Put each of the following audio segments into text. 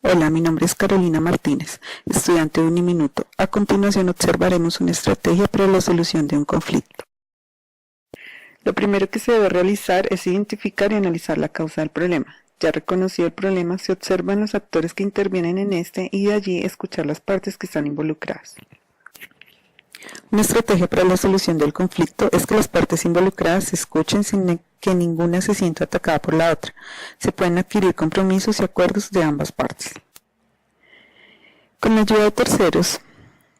Hola, mi nombre es Carolina Martínez, estudiante de Uniminuto. A continuación observaremos una estrategia para la solución de un conflicto. Lo primero que se debe realizar es identificar y analizar la causa del problema. Ya reconocido el problema, se observan los actores que intervienen en este y de allí escuchar las partes que están involucradas. Una estrategia para la solución del conflicto es que las partes involucradas se escuchen sin que ninguna se sienta atacada por la otra. Se pueden adquirir compromisos y acuerdos de ambas partes. Con la ayuda de terceros,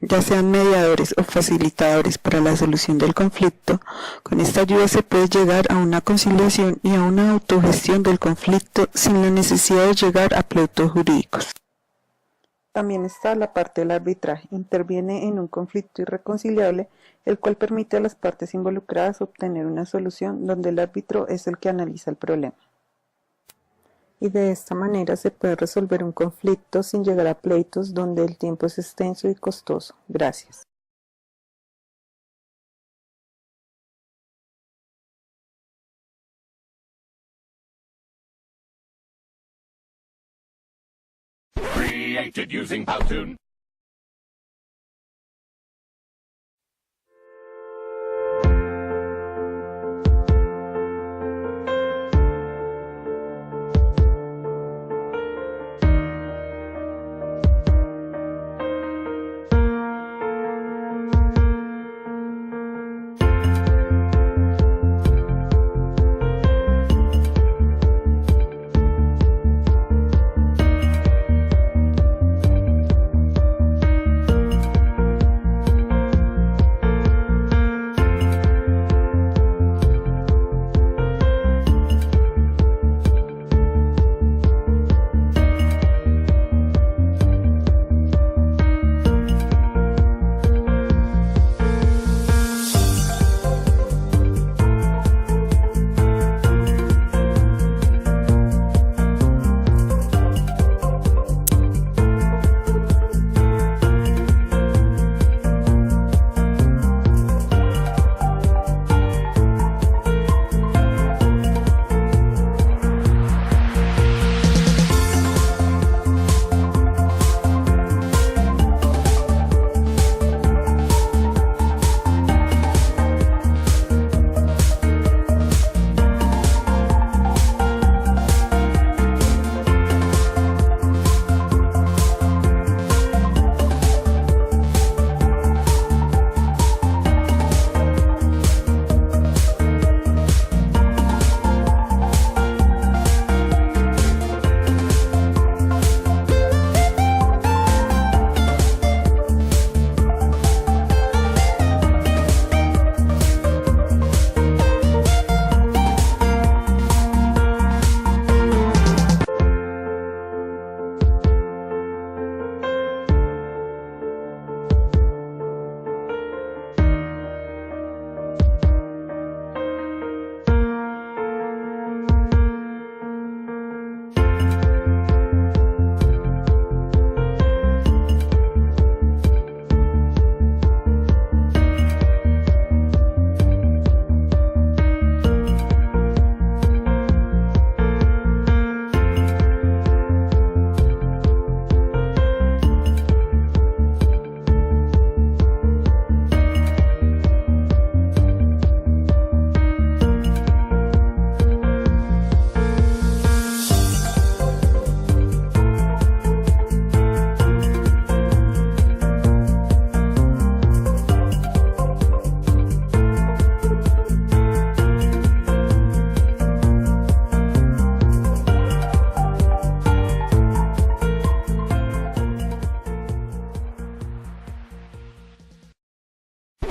ya sean mediadores o facilitadores para la solución del conflicto, con esta ayuda se puede llegar a una conciliación y a una autogestión del conflicto sin la necesidad de llegar a pleitos jurídicos. También está la parte del arbitraje. Interviene en un conflicto irreconciliable, el cual permite a las partes involucradas obtener una solución donde el árbitro es el que analiza el problema. Y de esta manera se puede resolver un conflicto sin llegar a pleitos donde el tiempo es extenso y costoso. Gracias. Created using Powtoon.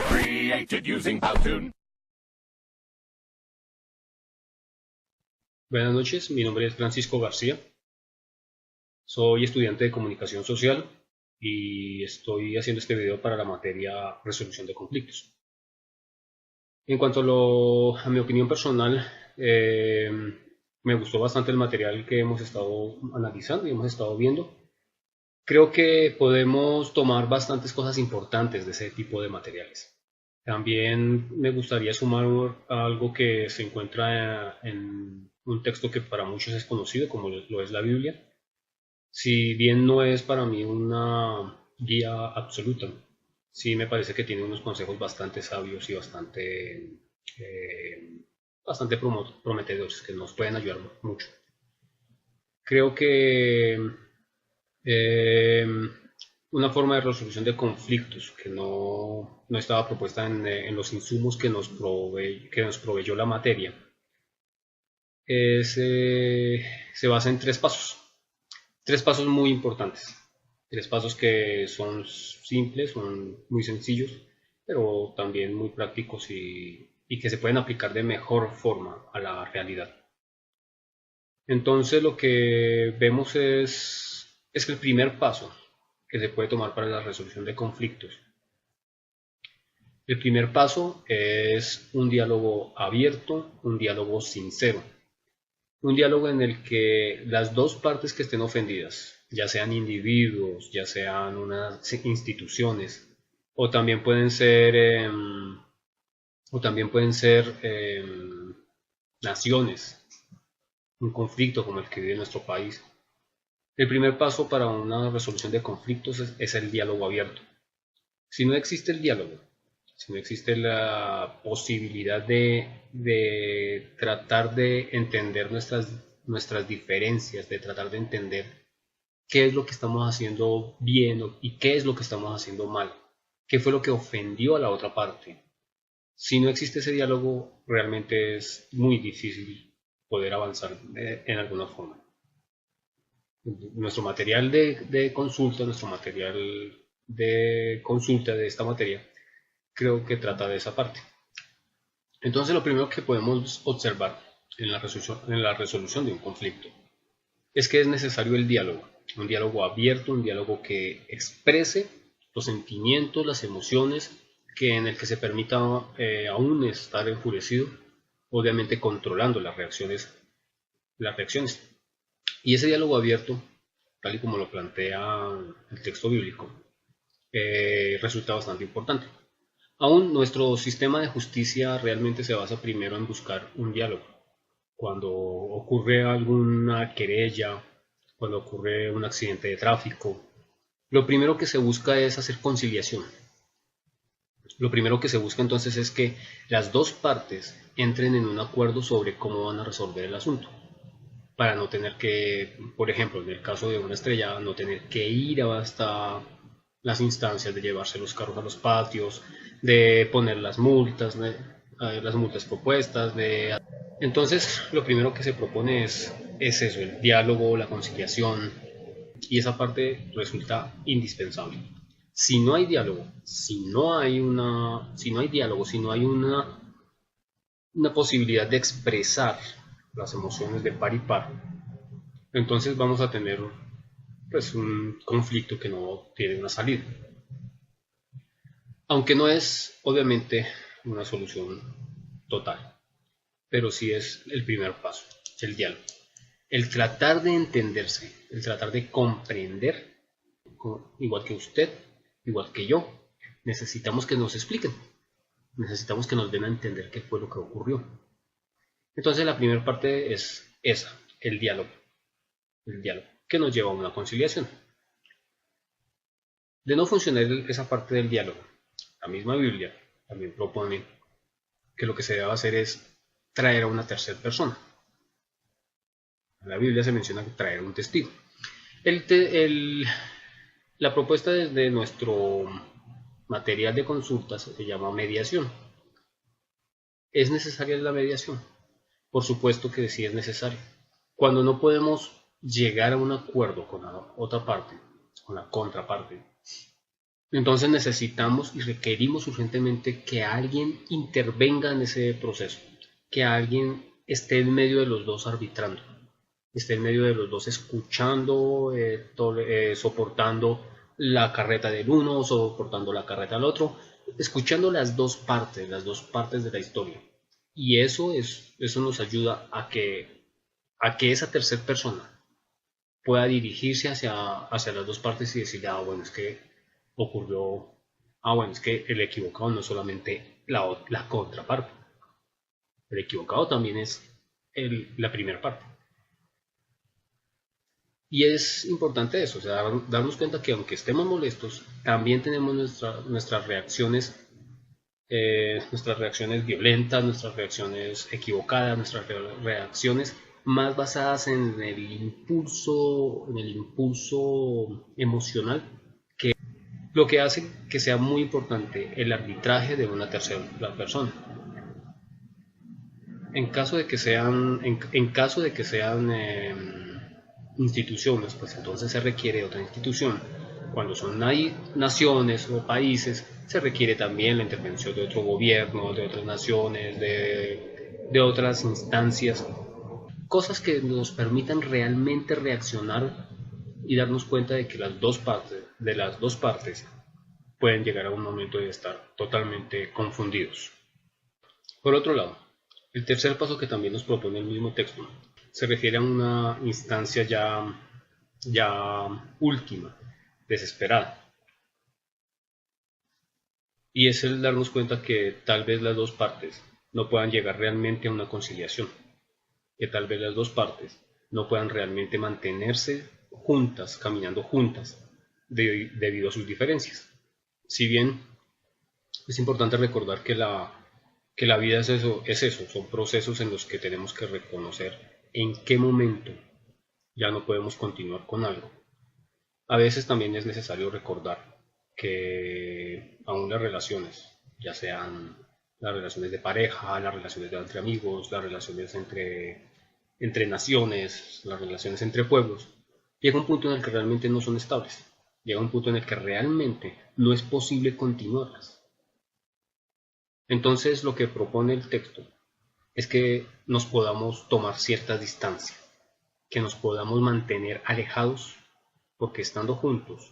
Created using Powtoon. Buenas noches, mi nombre es Francisco García. Soy estudiante de comunicación social y estoy haciendo este video para la materia resolución de conflictos. En cuanto a mi opinión personal, me gustó bastante el material que hemos estado analizando y hemos estado viendo. Creo que podemos tomar bastantes cosas importantes de ese tipo de materiales. También me gustaría sumar algo que se encuentra en un texto que para muchos es conocido, como lo es la Biblia. Si bien no es para mí una guía absoluta, sí me parece que tiene unos consejos bastante sabios y bastante prometedores que nos pueden ayudar mucho. Creo que eh, una forma de resolución de conflictos que no estaba propuesta en los insumos que nos proveyó la materia se basa en tres pasos muy importantes, tres pasos que son simples, son muy sencillos, pero también muy prácticos y que se pueden aplicar de mejor forma a la realidad. Entonces lo que vemos es que el primer paso que se puede tomar para la resolución de conflictos, el primer paso es un diálogo abierto, un diálogo sincero, un diálogo en el que las dos partes que estén ofendidas, ya sean individuos, ya sean unas instituciones, o también pueden ser, naciones, un conflicto como el que vive nuestro país. El primer paso para una resolución de conflictos es el diálogo abierto. Si no existe el diálogo, si no existe la posibilidad de tratar de entender nuestras diferencias, de tratar de entender qué es lo que estamos haciendo bien y qué es lo que estamos haciendo mal, qué fue lo que ofendió a la otra parte. Si no existe ese diálogo, realmente es muy difícil poder avanzar en alguna forma. Nuestro material nuestro material de consulta de esta materia, creo que trata de esa parte. Entonces, lo primero que podemos observar en la resolución de un conflicto es que es necesario el diálogo, un diálogo abierto, un diálogo que exprese los sentimientos, las emociones, en el que se permita aún estar enfurecido, obviamente controlando las reacciones. Y ese diálogo abierto, tal y como lo plantea el texto bíblico, resulta bastante importante. Aún nuestro sistema de justicia realmente se basa primero en buscar un diálogo. Cuando ocurre alguna querella, cuando ocurre un accidente de tráfico, lo primero que se busca es hacer conciliación. Lo primero que se busca entonces es que las dos partes entren en un acuerdo sobre cómo van a resolver el asunto, para no tener que, por ejemplo, en el caso de una estrellada, no tener que ir hasta las instancias de llevarse los carros a los patios, de poner las multas propuestas. Entonces, lo primero que se propone es eso, el diálogo, la conciliación, y esa parte resulta indispensable. Si no hay diálogo, si no hay diálogo, si no hay una posibilidad de expresar las emociones de par y par, entonces vamos a tener pues un conflicto que no tiene una salida. Aunque no es obviamente una solución total, pero sí es el primer paso, el diálogo. El tratar de entenderse, el tratar de comprender, igual que usted, igual que yo, necesitamos que nos expliquen, necesitamos que nos den a entender qué fue lo que ocurrió. Entonces la primera parte es esa, el diálogo, que nos lleva a una conciliación. De no funcionar esa parte del diálogo, la misma Biblia también propone que lo que se debe hacer es traer a una tercera persona. En la Biblia se menciona traer un testigo. La propuesta desde nuestro material de consultas se llama mediación. ¿Es necesaria la mediación? Por supuesto que sí es necesario. Cuando no podemos llegar a un acuerdo con la otra parte, con la contraparte, entonces necesitamos y requerimos urgentemente que alguien intervenga en ese proceso, que alguien esté en medio de los dos arbitrando, esté en medio de los dos escuchando, soportando la carreta del uno, soportando la carreta del otro, escuchando las dos partes de la historia. Y eso nos ayuda a que esa tercera persona pueda dirigirse hacia las dos partes y decirle, bueno, es que ocurrió, bueno, es que el equivocado no es solamente la contraparte, el equivocado también es la primera parte. Y es importante eso, o sea, darnos cuenta que aunque estemos molestos, también tenemos nuestras reacciones violentas, nuestras reacciones equivocadas, nuestras reacciones más basadas en el impulso emocional, lo que hace que sea muy importante el arbitraje de una tercera persona. En caso de que sean, instituciones, pues entonces se requiere otra institución. Cuando son naciones o países, se requiere también la intervención de otro gobierno, de otras naciones, de otras instancias, cosas que nos permitan realmente reaccionar y darnos cuenta de que las dos partes pueden llegar a un momento de estar totalmente confundidos. Por otro lado, el tercer paso que también nos propone el mismo texto se refiere a una instancia ya última, desesperada. Y es el darnos cuenta que tal vez las dos partes no puedan llegar realmente a una conciliación, que tal vez las dos partes no puedan realmente mantenerse juntas, caminando juntas, debido a sus diferencias. Si bien es importante recordar que la vida es eso, son procesos en los que tenemos que reconocer en qué momento ya no podemos continuar con algo. A veces también es necesario recordar que aún las relaciones, ya sean las relaciones de pareja, las relaciones entre amigos, las relaciones entre naciones, las relaciones entre pueblos, llega un punto en el que realmente no son estables, llega un punto en el que realmente no es posible continuarlas. Entonces lo que propone el texto es que nos podamos tomar cierta distancia, que nos podamos mantener alejados, porque estando juntos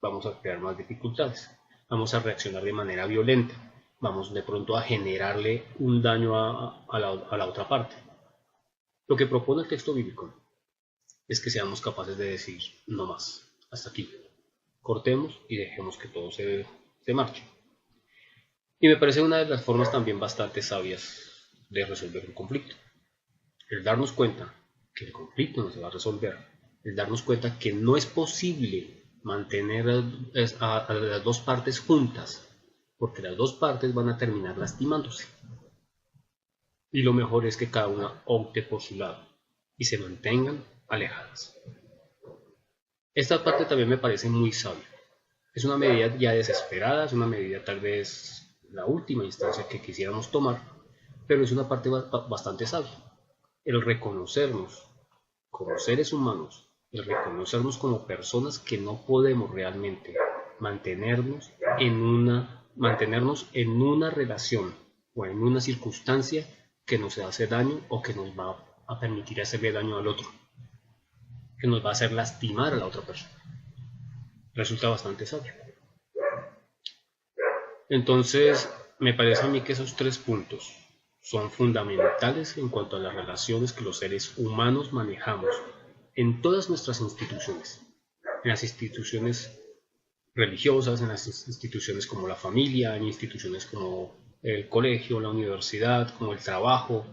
vamos a crear más dificultades, vamos a reaccionar de manera violenta, vamos de pronto a generarle un daño a la otra parte. Lo que propone el texto bíblico es que seamos capaces de decir no más, hasta aquí, cortemos y dejemos que todo se marche. Y me parece una de las formas también bastante sabias de resolver un conflicto. El darnos cuenta que el conflicto no se va a resolver, el darnos cuenta que no es posible mantener a las dos partes juntas, porque las dos partes van a terminar lastimándose. Y lo mejor es que cada una opte por su lado y se mantengan alejadas. Esta parte también me parece muy sabia. Es una medida ya desesperada, es una medida tal vez la última instancia que quisiéramos tomar, pero es una parte bastante sabia. El reconocernos como seres humanos, el reconocernos como personas que no podemos realmente mantenernos en una relación o en una circunstancia que nos hace daño o que nos va a permitir hacerle daño al otro, que nos va a hacer lastimar a la otra persona. Resulta bastante sabio. Entonces, me parece a mí que esos tres puntos son fundamentales en cuanto a las relaciones que los seres humanos manejamos en todas nuestras instituciones, en las instituciones religiosas, en las instituciones como la familia, en instituciones como el colegio, la universidad, como el trabajo,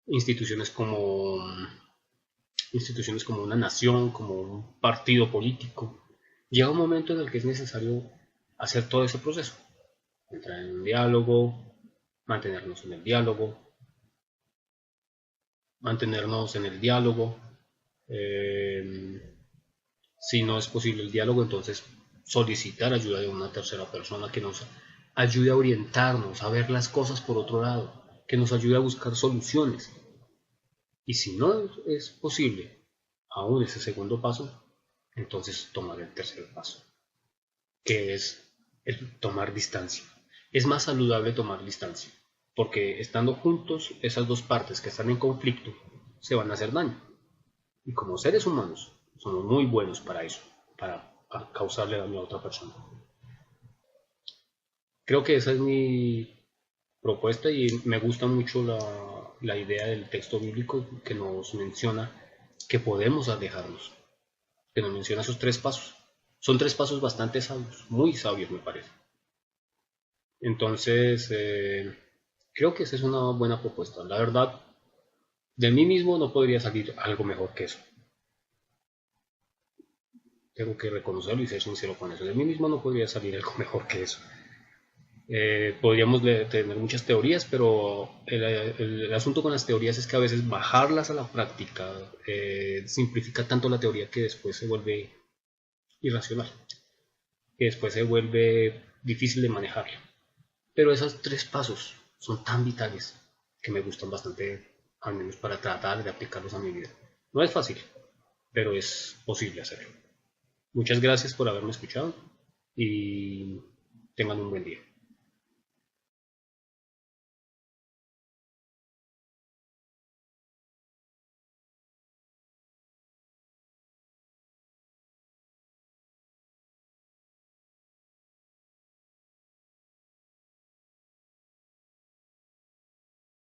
instituciones como una nación, como un partido político. Llega un momento en el que es necesario hacer todo ese proceso, entrar en un diálogo, mantenernos en el diálogo, si no es posible el diálogo, entonces solicitar ayuda de una tercera persona que nos ayude a orientarnos, a ver las cosas por otro lado, que nos ayude a buscar soluciones. Y si no es posible aún ese segundo paso, entonces tomar el tercer paso, que es el tomar distancia. Es más saludable tomar distancia, porque estando juntos, esas dos partes que están en conflicto se van a hacer daño. Y como seres humanos, somos muy buenos para eso, para causarle daño a otra persona. Creo que esa es mi propuesta y me gusta mucho la idea del texto bíblico que nos menciona que podemos alejarnos, que nos menciona esos tres pasos. Son tres pasos bastante sabios, muy sabios me parece. Entonces, creo que esa es una buena propuesta. La verdad, de mí mismo no podría salir algo mejor que eso. Tengo que reconocerlo y ser sincero con eso. De mí mismo no podría salir algo mejor que eso. Podríamos tener muchas teorías, pero el asunto con las teorías es que a veces bajarlas a la práctica simplifica tanto la teoría que después se vuelve irracional, que después se vuelve difícil de manejar. Pero esos 3 pasos son tan vitales que me gustan bastante, al menos para tratar de aplicarlos a mi vida. No es fácil, pero es posible hacerlo. Muchas gracias por haberme escuchado y tengan un buen día.